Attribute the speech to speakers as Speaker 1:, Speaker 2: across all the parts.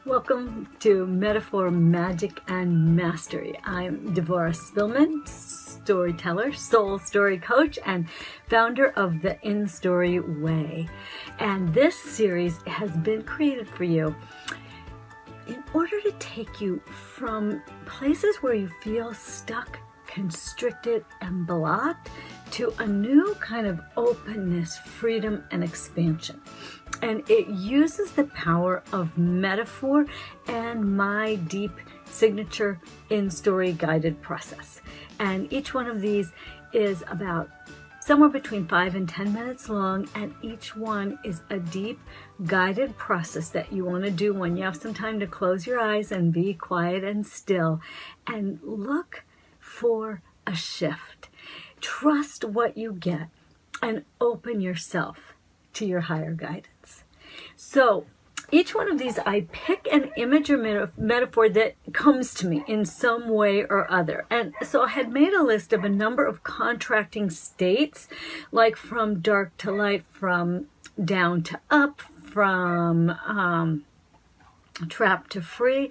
Speaker 1: Welcome to Metaphor, Magic, and Mastery. I'm Devorah Spilman, storyteller, soul story coach, and founder of the In-Story Way. And this series has been created for you in order to take you from places where you feel stuck, constricted, and blocked to a new kind of openness, freedom, and expansion. And it uses the power of metaphor and my deep signature in-story guided process. And each one of these is about somewhere between 5 and 10 minutes long, and each one is a deep guided process that you want to do when you have some time to close your eyes and be quiet and still and look for a shift. Trust what you get and open yourself to your higher guidance. So each one of these, I pick an image or metaphor that comes to me in some way or other. And so I had made a list of a number of contracting states, like from dark to light, from down to up, from trapped to free.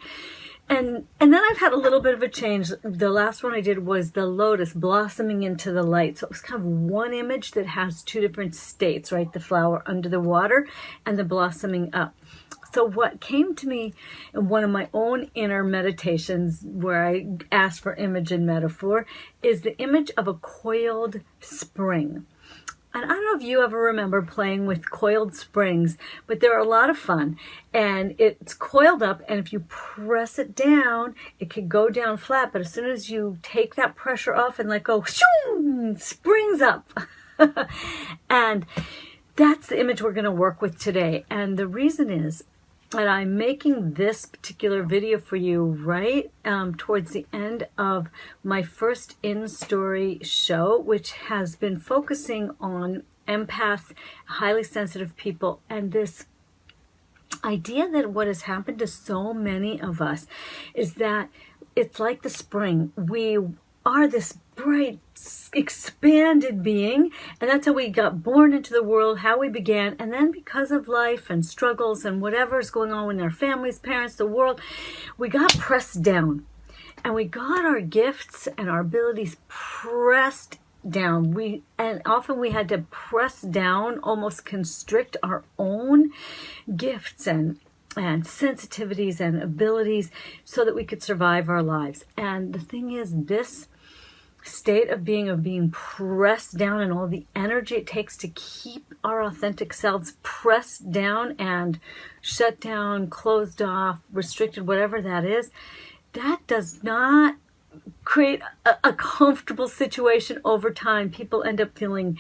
Speaker 1: And then I've had a little bit of a change. The last one I did was the lotus blossoming into the light. So it was kind of one image that has two different states, right? The flower under the water and the blossoming up. So what came to me in one of my own inner meditations where I asked for image and metaphor is the image of a coiled spring. And I don't know if you ever remember playing with coiled springs, but they're a lot of fun. And it's coiled up, and if you press it down, it can go down flat. But as soon as you take that pressure off and let go, shoo, springs up. And that's the image we're going to work with today. And the reason is that I'm making this particular video for you right towards the end of my first in-story show, which has been focusing on empaths, highly sensitive people, and this idea that what has happened to so many of us is that it's like the spring. We are this bright, expanded being, and that's how we got born into the world, how we began. And then because of life and struggles and whatever's going on in our families, parents, the world, we got pressed down, and we got our gifts and our abilities pressed down. And often we had to press down, almost constrict our own gifts and sensitivities and abilities so that we could survive our lives. And the thing is, this state of being pressed down, and all the energy it takes to keep our authentic selves pressed down and shut down, closed off, restricted, whatever that is, that does not create a comfortable situation over time. People end up getting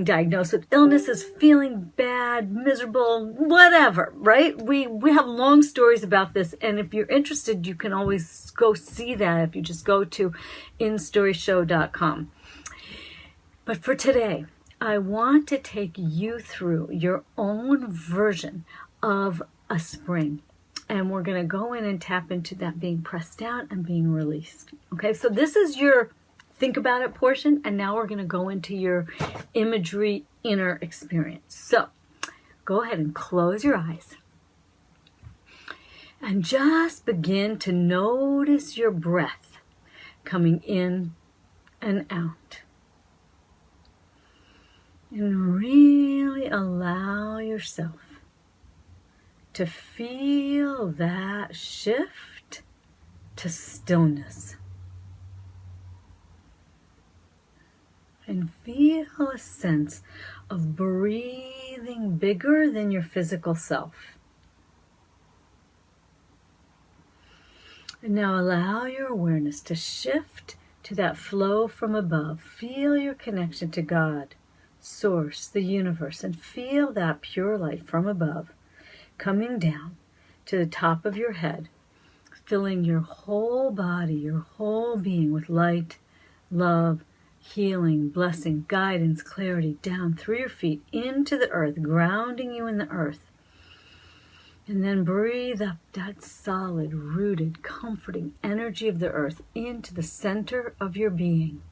Speaker 1: diagnosed with illnesses, feeling bad, miserable, whatever, right? We have long stories about this, and if you're interested, you can always go see that if you just go to instoryshow.com. But for today, I want to take you through your own version of a spring. And we're going to go in and tap into that being pressed down and being released. Okay, so this is your think about it portion, and now we're going to go into your imagery inner experience. So go ahead and close your eyes and just begin to notice your breath coming in and out. And really allow yourself to feel that shift to stillness. And feel a sense of breathing bigger than your physical self. And now allow your awareness to shift to that flow from above. Feel your connection to God, Source, the universe, and feel that pure light from above coming down to the top of your head, filling your whole body, your whole being with light, love, healing, blessing, guidance, clarity, down through your feet into the earth, grounding you in the earth. And then breathe up that solid, rooted, comforting energy of the earth into the center of your being.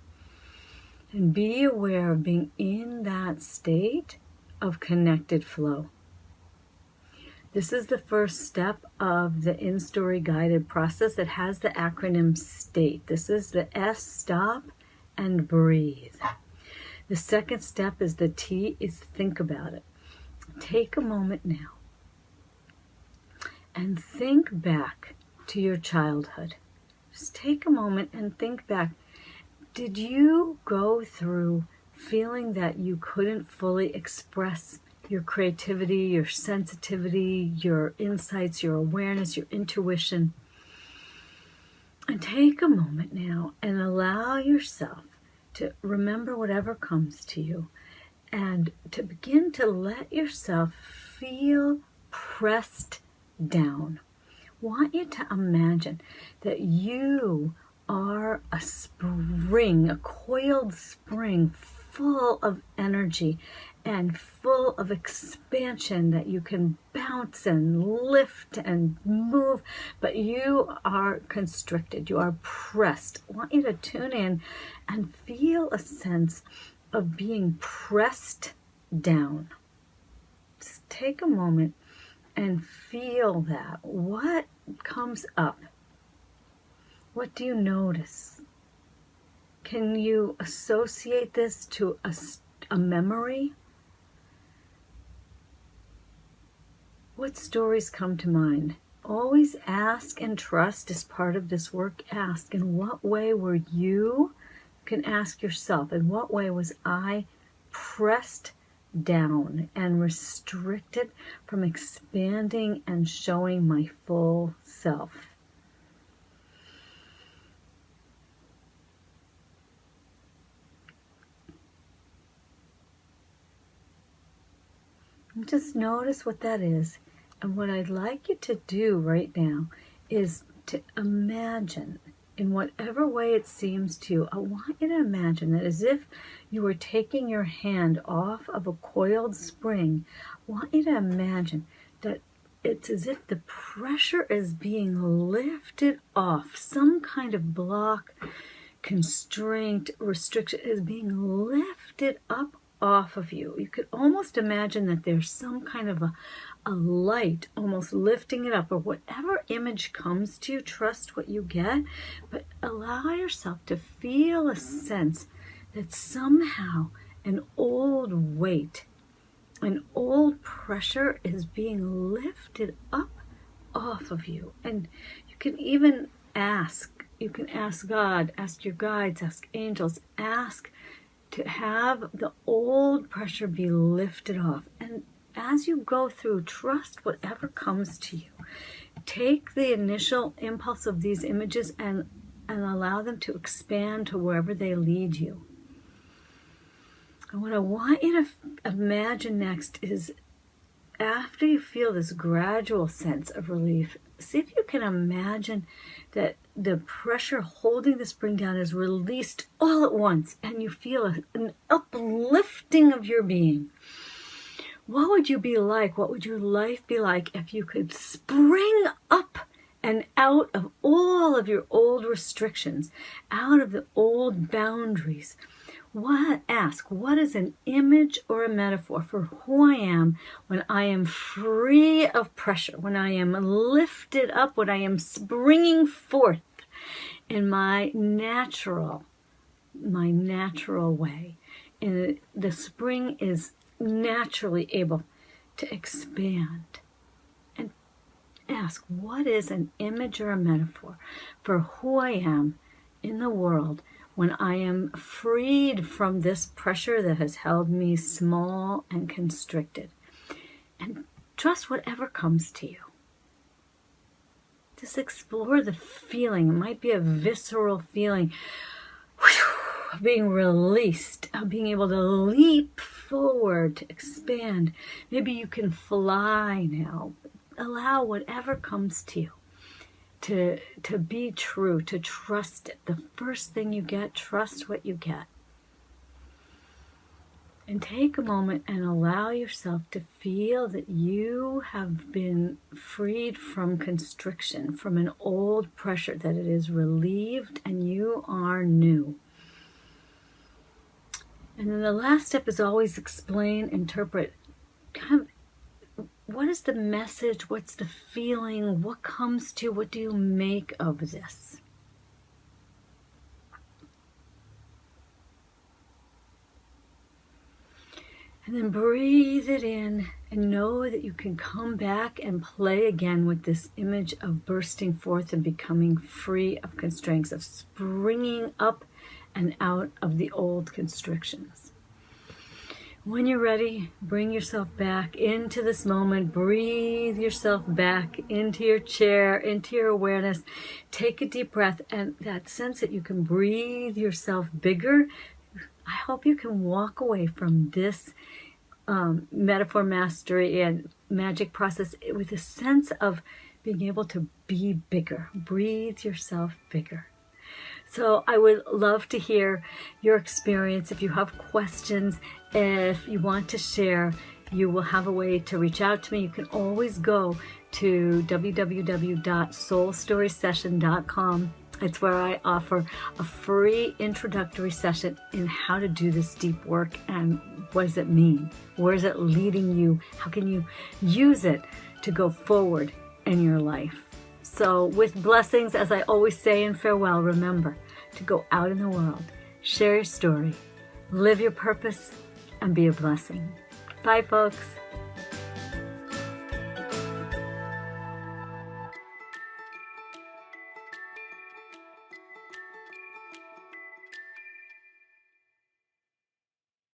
Speaker 1: And be aware of being in that state of connected flow. This is the first step of the in-story guided process. It has the acronym STATE. This is the S, stop and breathe. The second step is the T, is think about it. Take a moment now and think back to your childhood. Just take a moment and think back. Did you go through feeling that you couldn't fully express your creativity, your sensitivity, your insights, your awareness, your intuition? And take a moment now and allow yourself to remember whatever comes to you and to begin to let yourself feel pressed down. I want you to imagine that you are a spring, a coiled spring full of energy and full of expansion that you can bounce and lift and move, but you are constricted, you are pressed. I want you to tune in and feel a sense of being pressed down. Just take a moment and feel that. What comes up? What do you notice? Can you associate this to a memory? What stories come to mind? Always ask and trust as part of this work. Ask, in what way were you? You can ask yourself, in what way was I pressed down and restricted from expanding and showing my full self? And just notice what that is. And what I'd like you to do right now is to imagine, in whatever way it seems to you, I want you to imagine that as if you were taking your hand off of a coiled spring. I want you to imagine that it's as if the pressure is being lifted off. Some kind of block, constraint, restriction is being lifted up off of you. You could almost imagine that there's some kind of a light almost lifting it up, or whatever image comes to you. Trust what you get, but allow yourself to feel a sense that somehow an old weight, an old pressure is being lifted up off of you. And you can even ask God, ask your guides, ask angels, ask to have the old pressure be lifted off. And as you go through, trust whatever comes to you. Take the initial impulse of these images and allow them to expand to wherever they lead you. And what I want you to imagine next is, after you feel this gradual sense of relief, see if you can imagine that the pressure holding the spring down is released all at once, and you feel an uplifting of your being. What would you be like? What would your life be like if you could spring up and out of all of your old restrictions, out of the old boundaries? Ask, what is an image or a metaphor for who I am when I am free of pressure, when I am lifted up, when I am springing forth in my natural way? And the spring is naturally able to expand. And ask, what is an image or a metaphor for who I am in the world when I am freed from this pressure that has held me small and constricted? And trust whatever comes to you. Just explore the feeling. It might be a visceral feeling of being released, of being able to leap forward, to expand. Maybe you can fly now. Allow whatever comes to you to be true, to trust it. The first thing you get, trust what you get. And take a moment and allow yourself to feel that you have been freed from constriction, from an old pressure, that it is relieved and you are new. And then the last step is always explain, interpret, kind of what is the message? What's the feeling? What comes to you? What do you make of this? And then breathe it in and know that you can come back and play again with this image of bursting forth and becoming free of constraints, of springing up and out of the old constrictions. When you're ready, bring yourself back into this moment. Breathe yourself back into your chair, into your awareness. Take a deep breath, and that sense that you can breathe yourself bigger, I hope you can walk away from this metaphor mastery and magic process with a sense of being able to be bigger. Breathe yourself bigger. So I would love to hear your experience. If you have questions, if you want to share, you will have a way to reach out to me. You can always go to www.soulstorysession.com. It's where I offer a free introductory session in how to do this deep work and what does it mean? Where is it leading you? How can you use it to go forward in your life? So with blessings, as I always say in farewell, remember to go out in the world, share your story, live your purpose, and be a blessing. Bye, folks.